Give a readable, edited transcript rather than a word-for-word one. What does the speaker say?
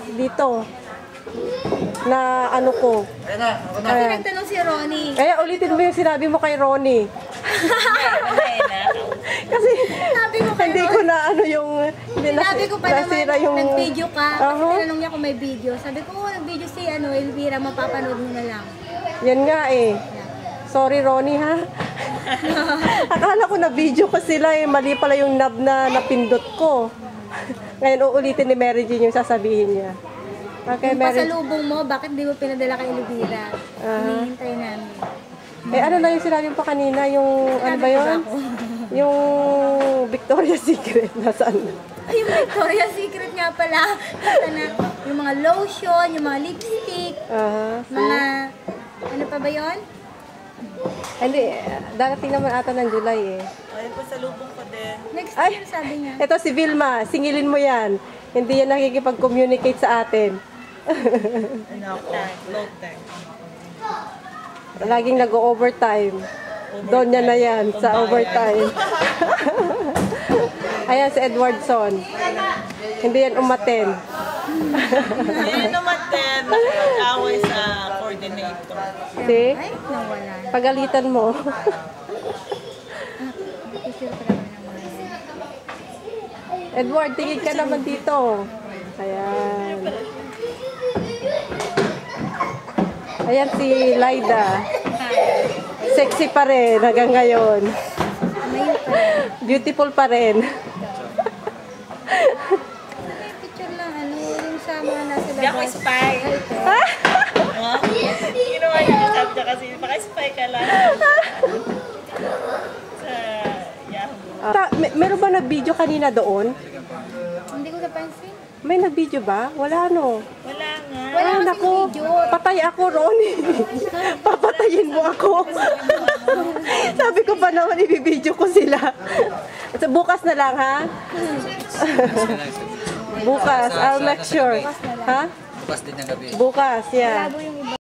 Dito. Na ano ko. Kasi nagtanong si Ronnie. Kaya ulitin mo yung sinabi mo kay Ronnie. Kasi Sabi ko kay hindi ko na ano yung... Sabi ko pa nasira naman, nag-video ka. Kasi Aha. tinanong niya kung may video. Sabi ko, nag-video si Elvira, mapapanood mo na lang. Yan nga eh. Sorry Ronnie ha. Akala ko na video ko sila eh. Mali pala yung knob na napindot ko. Ngayon uulitin ni Mary Jean yung sasabihin niya. Okay, Yung Mary. pasalubong mo, bakit di mo pinadala kay Elvira? Hinihintay namin. Eh ano na yung sinabi pa kanina? Yung ano ba yun? Yung Victoria's Secret. Nasaan na? Ay, yung Victoria's Secret nga pala. Basta na, yung mga lotion, yung mga lipstick, mga, ano pa ba yun? Hindi, darating naman ata ng July eh. Ay, pasalubong ko din. Next Ay! year, sabi niya. Ito si Vilma, singilin mo yan. Hindi yan nakikipag-communicate sa atin. Ano ako? Load time. Laging nag-overtime. Doon niya na yan, sa overtime. Ayan si Edwardson. Hindi yan umaten. Hindi naman din. Nakikaway sa coordinator. See? Ay, nawala. Pagalitan mo. Picture ko naman ng mga yan. Edward, tingin ka naman dito. Ayan. Ayan si Lyda. Sexy pa rin hanggang ngayon. Mayo pa rin. Beautiful pa rin. May picture lang, yung sa mga nasa labas. Hindi ako spy. Ha? Ginawa niya yung sabi niya kasi, baka spy ka lang. Sa Yahoo. Meron ba nag-video kanina doon? Hindi ko napansin. May nag-video ba? Wala no. Wala nga. Wala Ah, kasing naku. video. Patay ako, Ronnie. Papatayin mo ako. Sabi ko pa naman, ibibideo ko sila. So, bukas na lang, ha? Bukas, I'll make sure. Ha? Bukas din ng gabi. Bukas, yeah. Labo yung